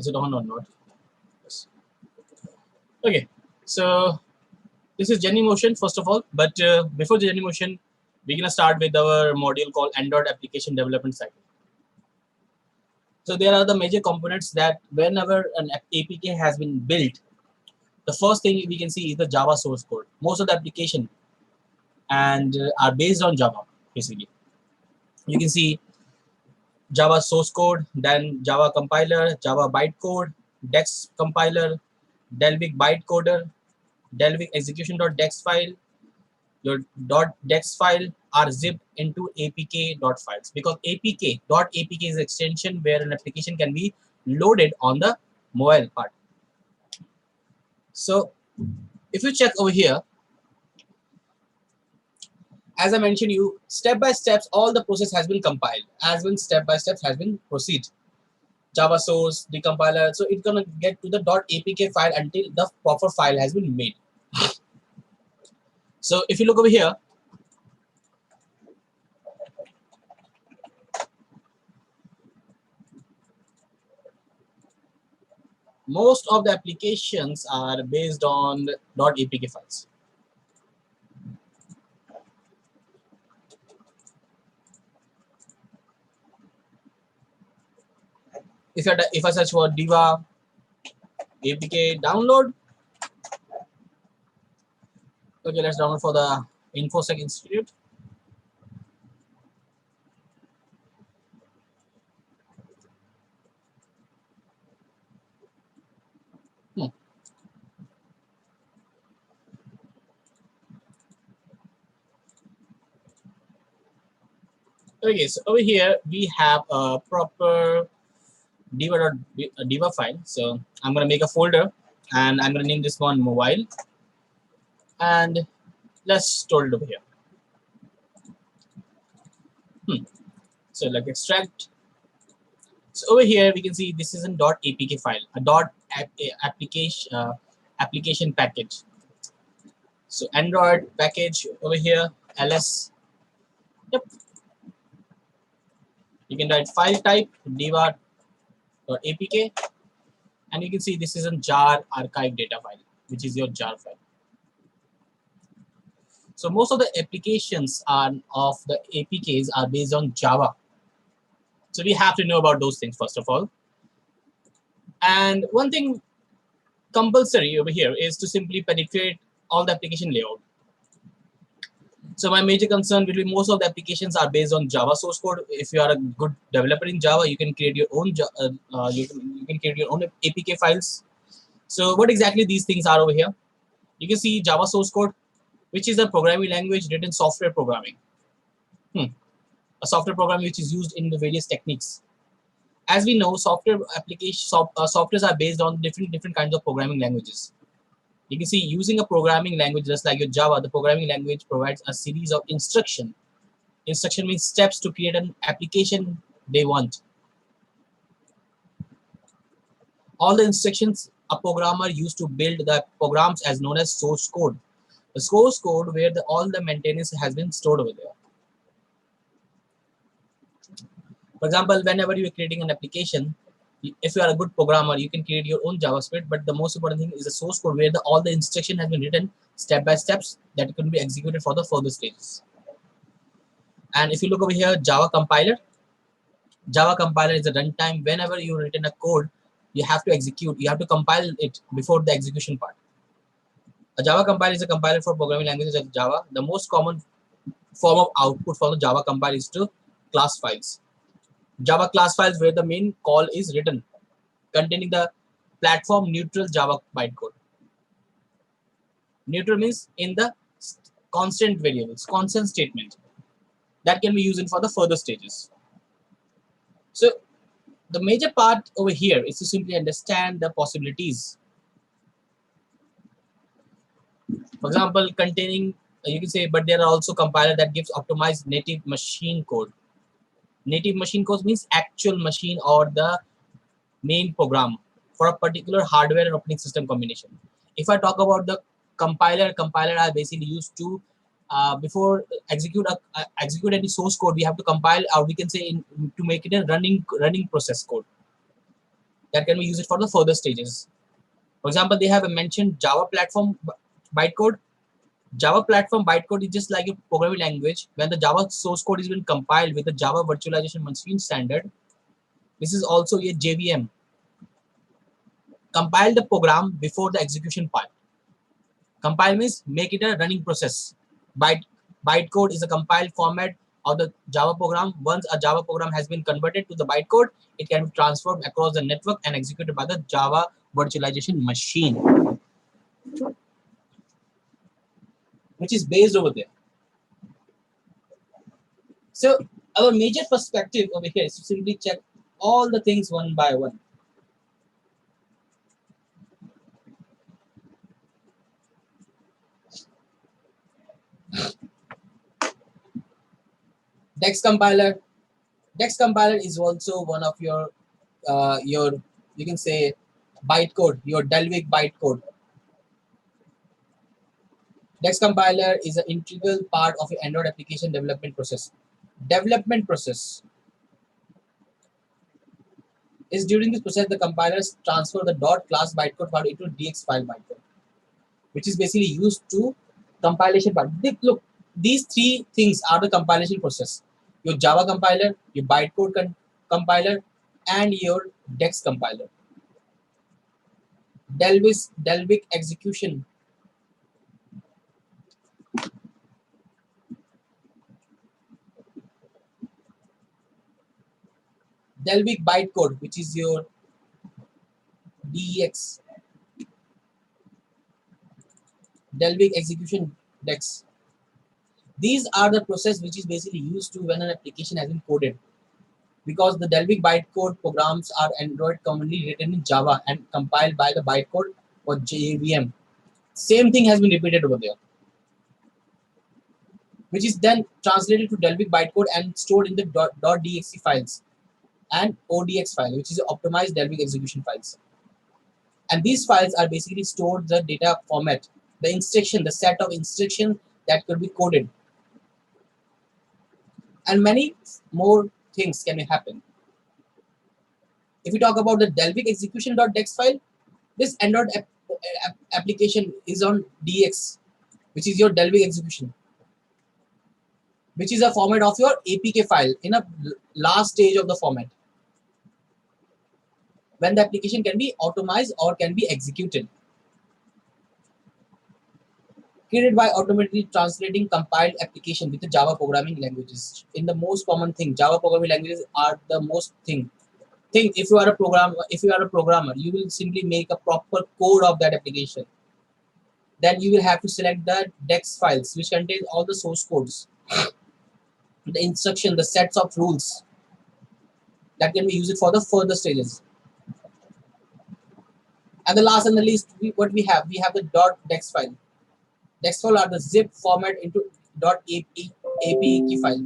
Is it on or not? Yes. Okay, so this is Genymotion first of all, but before the Genymotion, we're gonna start with our module called Android Application Development Cycle. So there are the major components that whenever an APK has been built, the first thing we can see is the Java source code. Most of the application and are based on Java basically. You can see Java source code, then Java compiler, Java bytecode, Dex compiler, Delvig bytecoder, Delvig execution.dex file. Your .dex file are zipped into apk.files because apk.apk is an extension where an application can be loaded on the mobile part. So if you check over here, as I mentioned you, step by steps, all the process has been compiled, as when step by steps has been proceed. Java source, the compiler, so it's gonna get to the .apk file until the proper file has been made. So if you look over here, most of the applications are based on .apk files. If I search for Diva APK download, okay, let's download for the InfoSec Institute. Okay, so over here we have a proper diva file. So I'm gonna make a folder and I'm gonna name this one mobile, and let's store it over here. So like extract. So over here we can see this is a .apk file, application package. So Android package over here, ls. Yep. You can write file type diva.apk, and you can see this is a jar archive data file, which is your jar file. So most of the applications of the APKs are based on Java. So we have to know about those things first of all. And one thing compulsory over here is to simply penetrate all the application layout. So my major concern will be most of the applications are based on Java source code. If you are a good developer in Java, you can create your own you can create your own APK files. So what exactly these things are over here? You can see Java source code, which is a programming language written software programming. A software program which is used in the various techniques. As we know, software applications, softwares are based on different kinds of programming languages. You can see using a programming language just like your Java, the programming language provides a series of instruction. Instruction means steps to create an application they want. All the instructions a programmer used to build the programs as known as source code. The source code where all the maintenance has been stored over there. For example, whenever you are creating an application, if you are a good programmer, you can create your own JavaScript, but the most important thing is the source code where all the instruction has been written step by steps that can be executed for the further stages. And if you look over here, Java compiler is a runtime. Whenever you written a code, you have to execute, you have to compile it before the execution part. A Java compiler is a compiler for programming languages like Java. The most common form of output for the Java compiler is to class files. Java class files where the main call is written, containing the platform neutral Java bytecode. Neutral means in the constant variables, constant statement that can be used for the further stages. So the major part over here is to simply understand the possibilities. For example, containing, you can say, but there are also compiler that gives optimized native machine code. Native machine code means actual machine or the main program for a particular hardware and operating system combination. If I talk about the compiler are basically used to before execute any source code, we have to compile, or we can say to make it a running process code. that can be used for the further stages. For example, they have mentioned Java platform bytecode. Java platform bytecode is just like a programming language. When the Java source code is been compiled with the Java virtualization machine standard, this is also a JVM. Compile the program before the execution part. Compile means make it a running process. Bytecode is a compiled format of the Java program. Once a Java program has been converted to the bytecode, it can be transformed across the network and executed by the Java virtualization machine, which is based over there. So our major perspective over here is to simply check all the things one by one. Dex compiler. Dex compiler is also one of your you can say bytecode, your Debug bytecode. Dex compiler is an integral part of your Android application development process. Development process is during this process the compilers transfer the .class bytecode file into DX file bytecode, which is basically used to compilation part. Look, these three things are the compilation process: your Java compiler, your bytecode compiler, and your Dex compiler. Debug execution. Debug bytecode, which is your DEX. Debug execution Dex. These are the process which is basically used to when an application has been coded. Because the Debug bytecode programs are Android commonly written in Java and compiled by the bytecode or JVM. Same thing has been repeated over there, which is then translated to Debug bytecode and stored in the .dxt files and ODX file, which is optimized Debug execution files. And these files are basically stored the data format, the instruction, the set of instructions that could be coded. And many more things can happen. If we talk about the Debug execution.dex file, this Android application is on DX, which is your Debug execution, which is a format of your APK file in a last stage of the format, when the application can be optimized or can be executed. Created by automatically translating compiled application with the Java programming languages. In the most common thing, Java programming languages are the most thing. Think if you are a programmer, you will simply make a proper code of that application. Then you will have to select the Dex files, which contain all the source codes, the instruction, the sets of rules that can be used for the further stages. And the last and the least, what we have the .dex file. Dex file are the zip format into .apk file,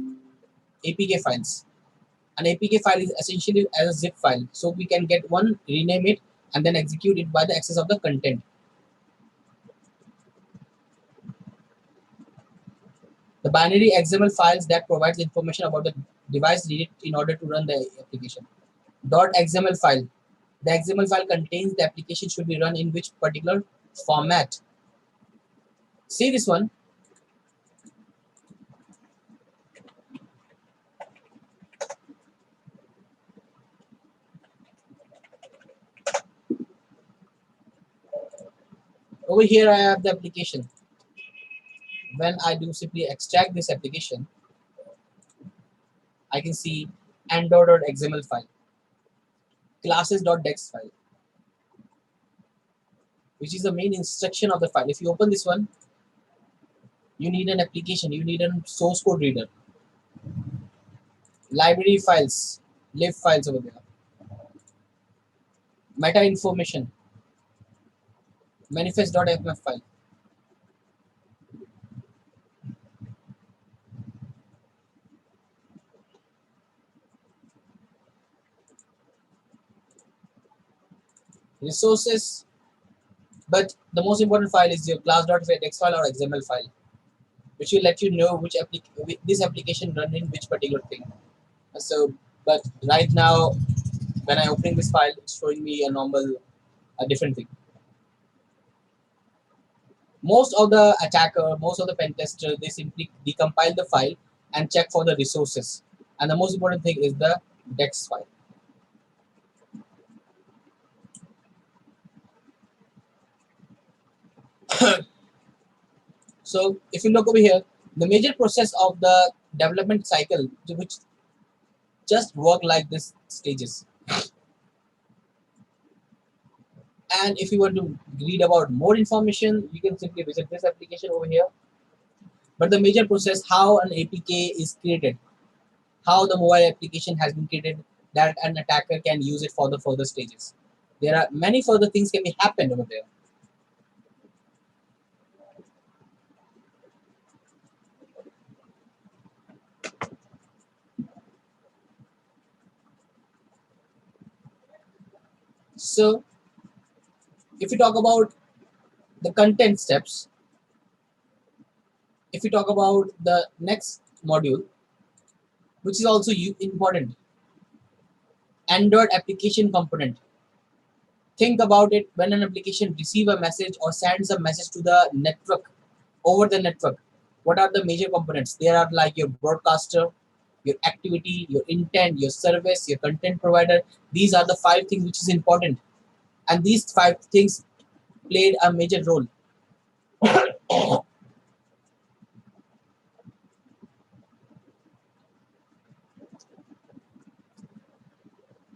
APK files. An APK file is essentially as a zip file, so we can get one, rename it, and then execute it by the access of the content. The binary XML files that provides information about the device needed in order to run the application. .xml file. The XML file contains the application should be run in which particular format. See this one. Over here I have the application. When I do simply extract this application, I can see android.xml file, classes.dex file, which is the main instruction of the file. If you open this one, you need an application, you need a source code reader, library files, lib files over there, meta information, manifest.fmf file, resources, but the most important file is your class.dex file or XML file, which will let you know which this application run in which particular thing. So, but right now when I opening this file, it's showing me a normal, a different thing. Most of the attacker, most of the pen tester, they simply decompile the file and check for the resources. And the most important thing is the dex file. So if you look over here, the major process of the development cycle, which just work like this stages. And if you want to read about more information, you can simply visit this application over here. But the major process, how an APK is created, how the mobile application has been created, that an attacker can use it for the further stages. There are many further things can be happened over there. So if you talk about the content steps, if you talk about the next module, which is also important, Android application component. Think about it. When an application receives a message or sends a message to the network, over the network, what are the major components? There are like your broadcaster, your activity, your intent, your service, your content provider. These are the 5 things which is important, and these 5 things played a major role.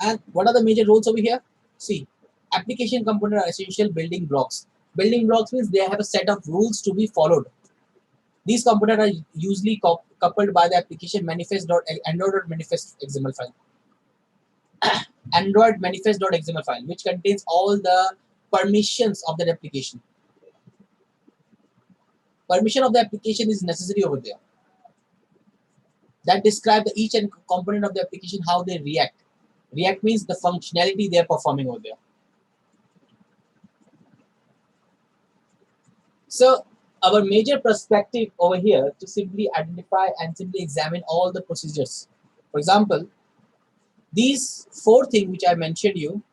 And what are the major roles over here? See, application component are essential building blocks. Building blocks means they have a set of rules to be followed. These components are usually coupled by the application manifest.android.manifest.xml file. Android manifest.xml file, which contains all the permissions of that application. Permission of the application is necessary over there. That describe each and component of the application, how they react. React means the functionality they are performing over there. So our major perspective over here to simply identify and simply examine all the procedures. For example, these 4 things which I mentioned you,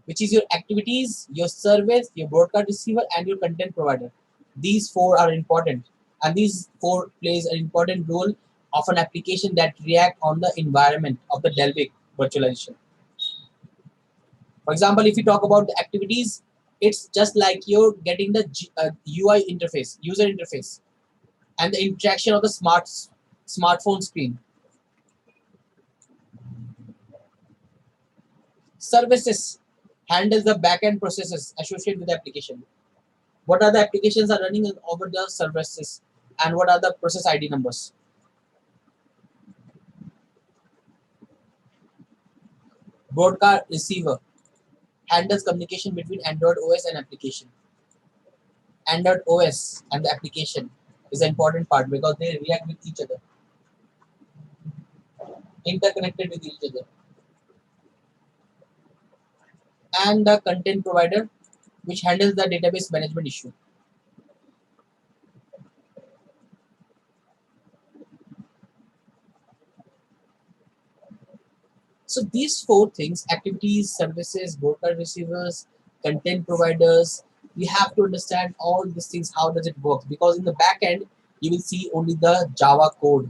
which is your activities, your service, your broadcast receiver, and your content provider. These 4 are important, and these 4 plays an important role of an application that react on the environment of the Debug virtualization. For example, if you talk about the activities, it's just like you're getting the UI interface, user interface, and the interaction of the smartphone screen. Services handles the backend processes associated with the application. What are the applications are running over the services, and what are the process ID numbers? Broadcast receiver handles communication between Android OS and application. Android OS and the application is an important part because they react with each other, interconnected with each other. And the content provider, which handles the database management issue. So these 4 things, activities, services, broadcast receivers, content providers, we have to understand all these things, how does it work? Because in the back end, you will see only the Java code,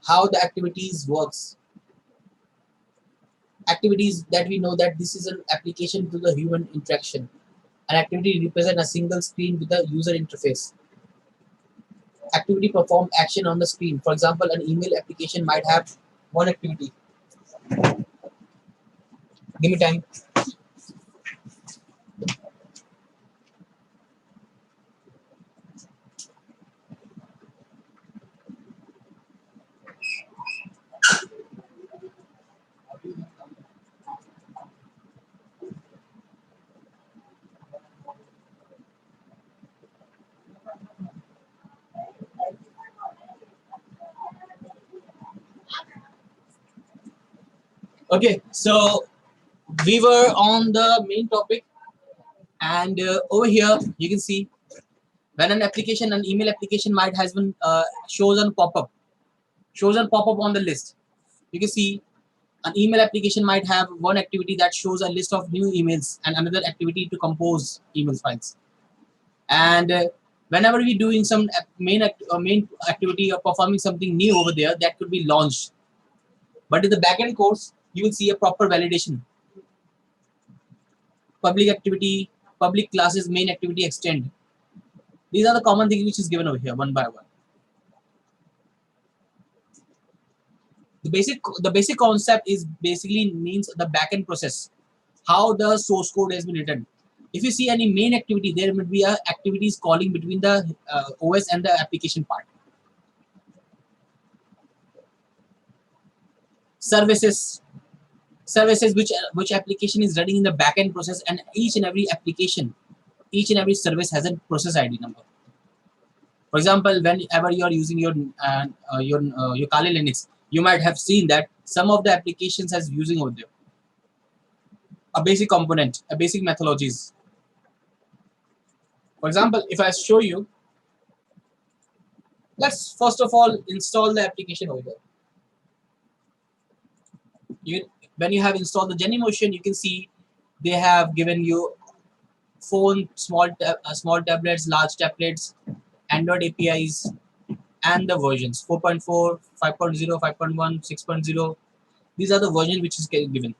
how the activities works. Activities that we know that this is an application to the human interaction. An activity represents a single screen with a user interface. Activity perform action on the screen. For example, an email application might have 1 activity. Give me time. Okay, so we were on the main topic, and over here you can see when an application, an email application might has been shows on pop-up on the list. You can see an email application might have one activity that shows a list of new emails and another activity to compose email files. And whenever we're doing some main activity or performing something new over there, that could be launched. But in the backend course, you will see a proper validation. Public activity, public classes, main activity extend. These are the common things which is given over here one by one. The basic concept is basically means the backend process, how the source code has been written. If you see any main activity, there will be a activities calling between the OS and the application part. Services which application is running in the backend process, and each and every application, each and every service has a process ID number. For example, whenever you are using your Kali Linux, you might have seen that some of the applications has using over there a basic component, a basic methodologies. For example, if I show you, let's first of all install the application over there. When you have installed the Genymotion, you can see they have given you phone, small tablets, large tablets, Android APIs, and the versions 4.4, 5.0, 5.1, 6.0. These are the versions which is given.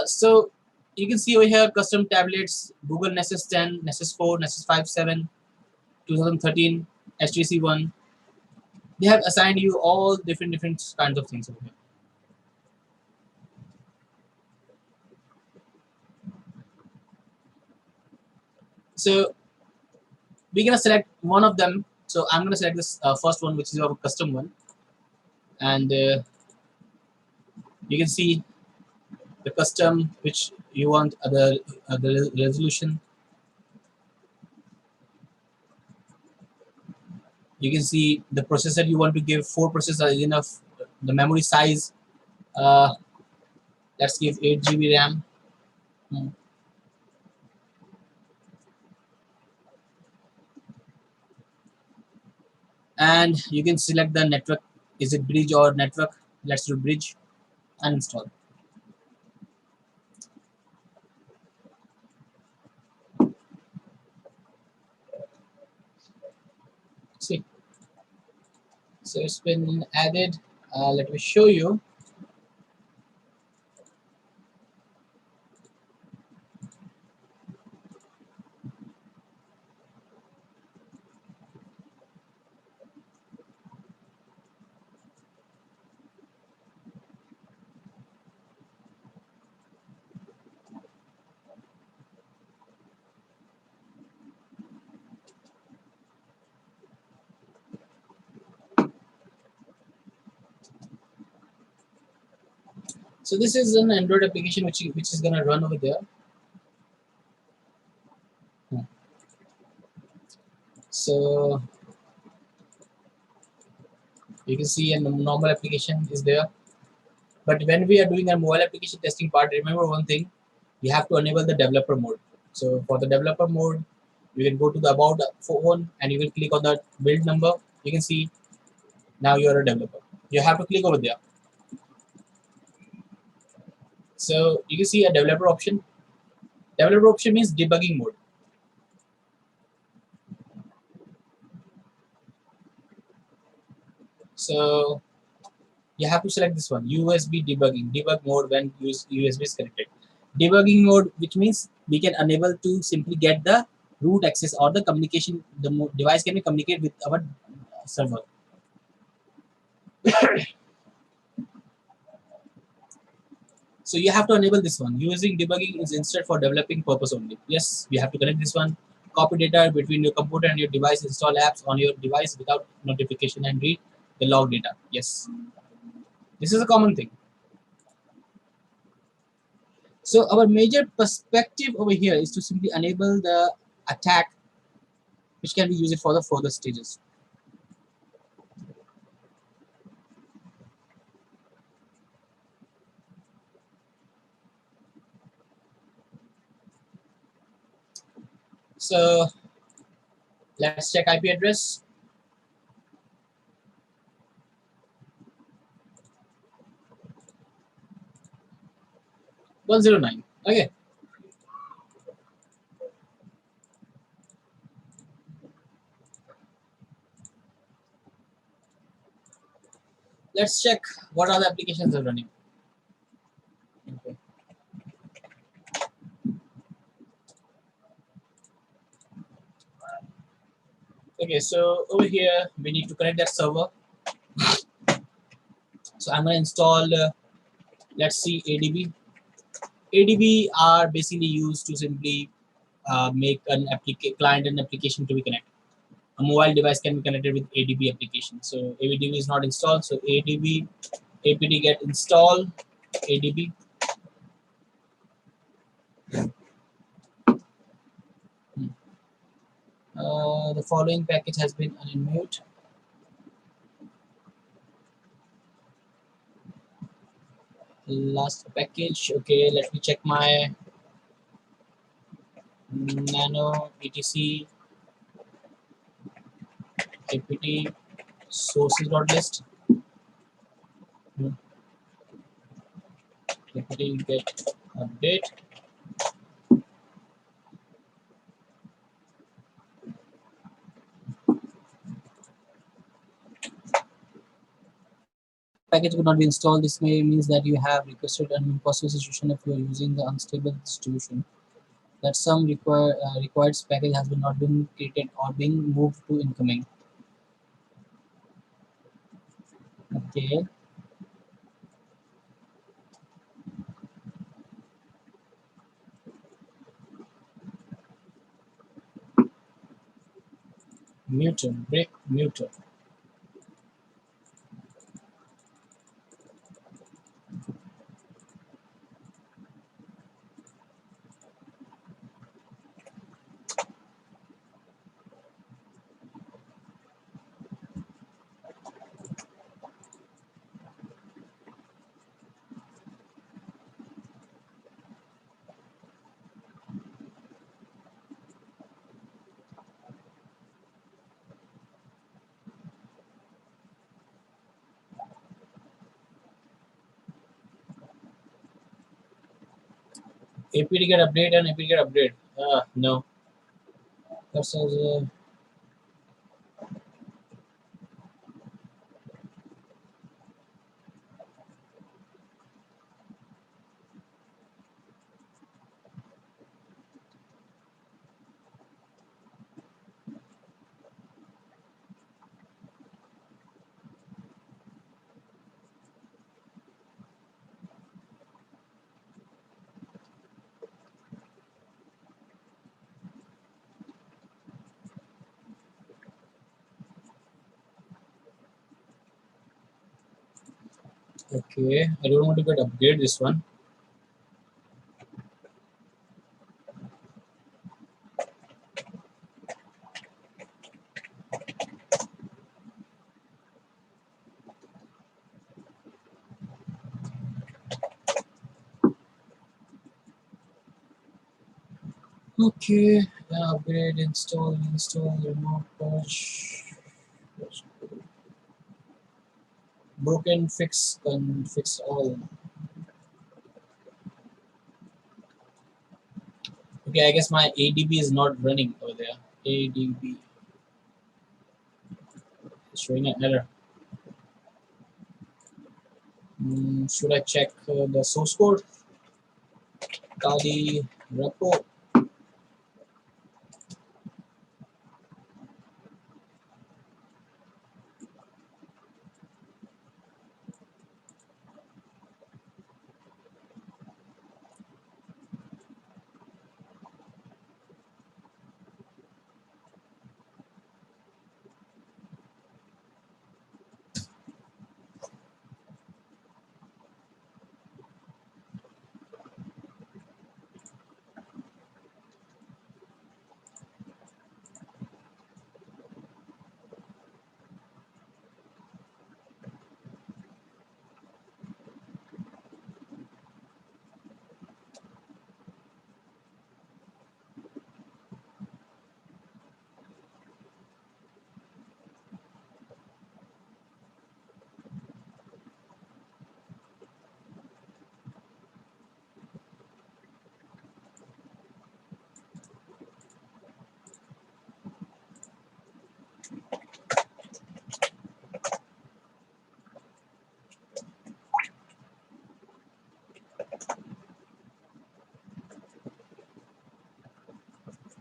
So you can see over here custom tablets, Google Nexus 10, Nexus 4, Nexus 5, 7, 2013, HTC One. They have assigned you all different kinds of things over here. So we're gonna select one of them. So I'm gonna select this first one, which is our custom one, and you can see the custom which you want the resolution. You can see the processor you want to give. 4 processor is enough. The memory size, let's give 8 GB RAM. And you can select the network. Is it bridge or network? Let's do bridge and install. See, so it's been added. Let me show you. So this is an Android application which is gonna run over there. So you can see a normal application is there. But when we are doing a mobile application testing part, remember one thing, we have to enable the developer mode. So for the developer mode, you can go to the about phone and you will click on the build number. You can see now you are a developer. You have to click over there. So you can see a developer option. Developer option means debugging mode. So you have to select this one, USB debugging, debug mode when USB is connected. Debugging mode, which means we can enable to simply get the root access or the communication, the device can communicate with our server. So you have to enable this one. Using debugging is instead for developing purpose only. Yes, we have to connect this one. Copy data between your computer and your device, install apps on your device without notification, and read the log data. Yes. This is a common thing. So our major perspective over here is to simply enable the attack, which can be used for the further stages. So let's check IP address. 109. Okay. Let's check what are the applications are running. Okay. Okay, so over here we need to connect that server. So I'm going to install, let's see, ADB. ADB are basically used to simply make an client and application to be connected. A mobile device can be connected with ADB application. So ADB is not installed. So ADB apt get install ADB. The following package has been unmute. Last package. Okay, let me check my nano etc apt sources.list. Apt get update. Package could not be installed. This means that you have requested an impossible situation if you are using the unstable distribution. That some required package has not been created or being moved to incoming. Okay. Muter, break muter. apt get update and apt get upgrade. No. That's okay. I don't want to get upgrade this one. Okay, upgrade, install, remove, purge, broken, fix, and fix all. Okay, I guess my ADB is not running over there. ADB is showing an error. Should I check the source code? Kali repo.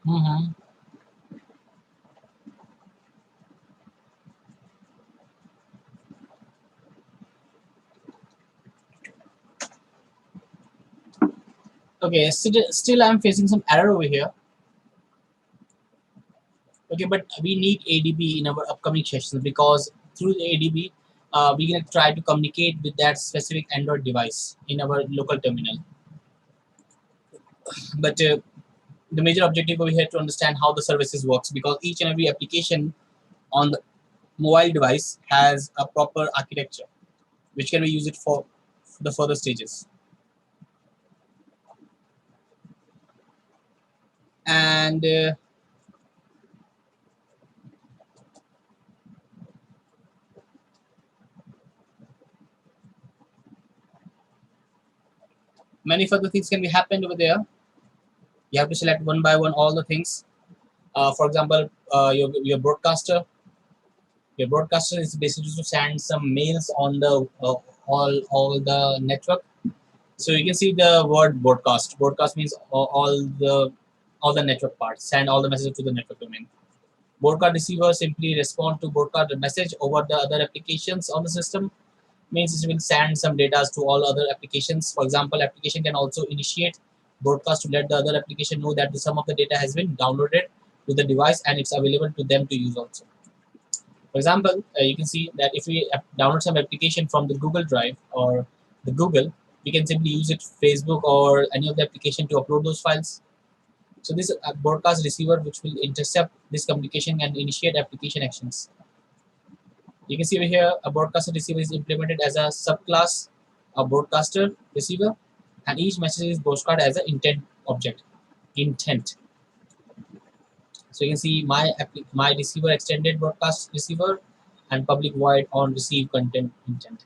Mm-hmm. Okay, still I'm facing some error over here. Okay, but we need ADB in our upcoming sessions because through the ADB, we're gonna try to communicate with that specific Android device in our local terminal. But the major objective over here to understand how the services works, because each and every application on the mobile device has a proper architecture which can be used for the further stages. And many further things can be happened over there. You have to select one by one all the things. For example, your broadcaster. Your broadcaster is basically to send some mails on the all the network. So you can see the word broadcast. Broadcast means all the network parts. Send all the messages to the network domain. Broadcast receiver simply respond to broadcast message over the other applications on the system. Means it will send some data to all other applications. For example, application can also initiate broadcast to let the other application know that some of the data has been downloaded to the device and it's available to them to use also. For example, you can see that if we download some application from the Google Drive or the Google, we can simply use it Facebook or any of the application to upload those files. So this broadcast receiver which will intercept this communication and initiate application actions. You can see over here a broadcaster receiver is implemented as a subclass of broadcaster receiver, and each message is broadcast as an intent object. Intent. So you can see my receiver extended broadcast receiver and public void on receive content intent.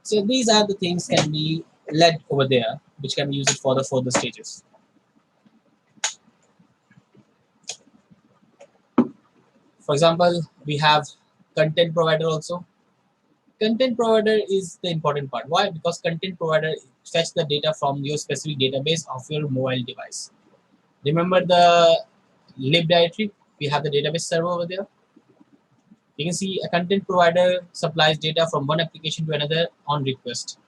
So these are the things can be led over there, which can be used for the further stages. For example, we have content provider also. Content provider is the important part. Why? Because content provider fetch the data from your specific database of your mobile device. Remember the lib directory? We have the database server over there. You can see a content provider supplies data from one application to another on request.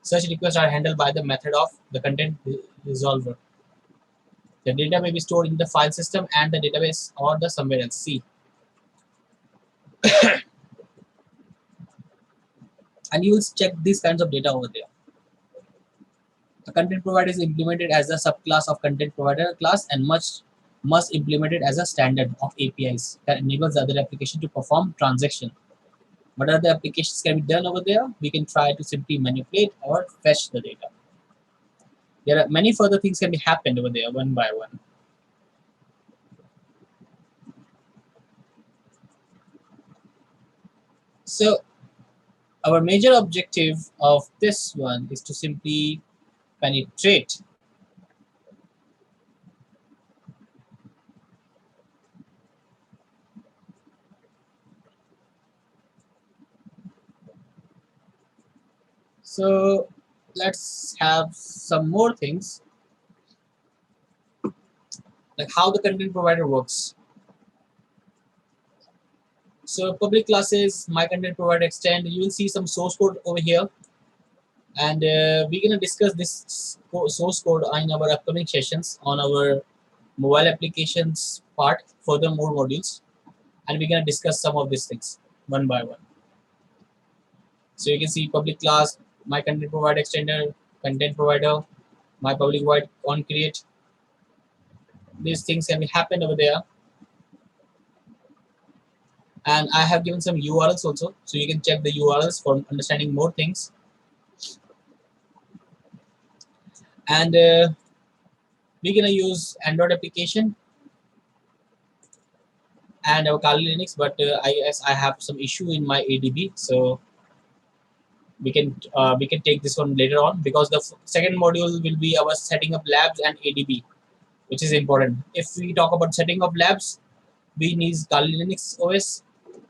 Such requests are handled by the method of the content resolver. The data may be stored in the file system and the database or the somewhere else. See. And you will check these kinds of data over there. The content provider is implemented as a subclass of content provider class and must implemented as a standard of APIs that enables the other application to perform transaction. What other applications can be done over there? We can try to simply manipulate or fetch the data. There are many further things can be happened over there one by one. So our major objective of this one is to simply penetrate so let's have some more things like how the content provider works. So public classes, my content provider extend, you will see some source code over here, and we're gonna discuss this source code in our upcoming sessions on our mobile applications part, further more modules, and we're gonna discuss some of these things one by one. So you can see public class, my content provider extender, content provider, my public void on create. These things can be happen over there. And I have given some URLs also, so you can check the URLs for understanding more things. And we're gonna use Android application and our Kali Linux, but I guess I have some issue in my ADB, so we can take this one later on, because the second module will be our setting up labs and ADB, which is important. If we talk about setting up labs, We need Kali Linux OS.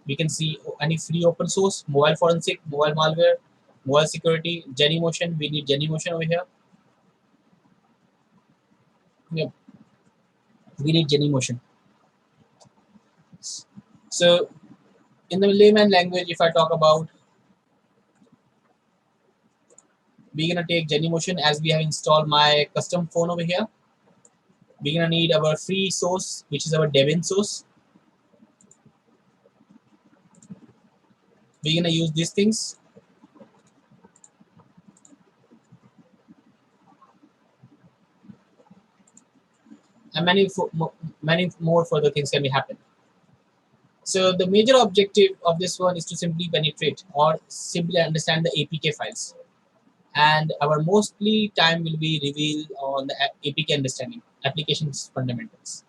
We can see any free open source, mobile forensic, mobile malware, mobile security, Genymotion. We need Genymotion over here. Yep. We need Genymotion. So in the layman language, if I talk about, we're gonna take Genymotion as we have installed my custom phone over here. We're gonna need our free source, which is our Debian source. We're gonna use these things. And many more further things can be happen. So the major objective of this one is to simply penetrate or simply understand the APK files. And our mostly time will be revealed on the APK understanding, applications fundamentals.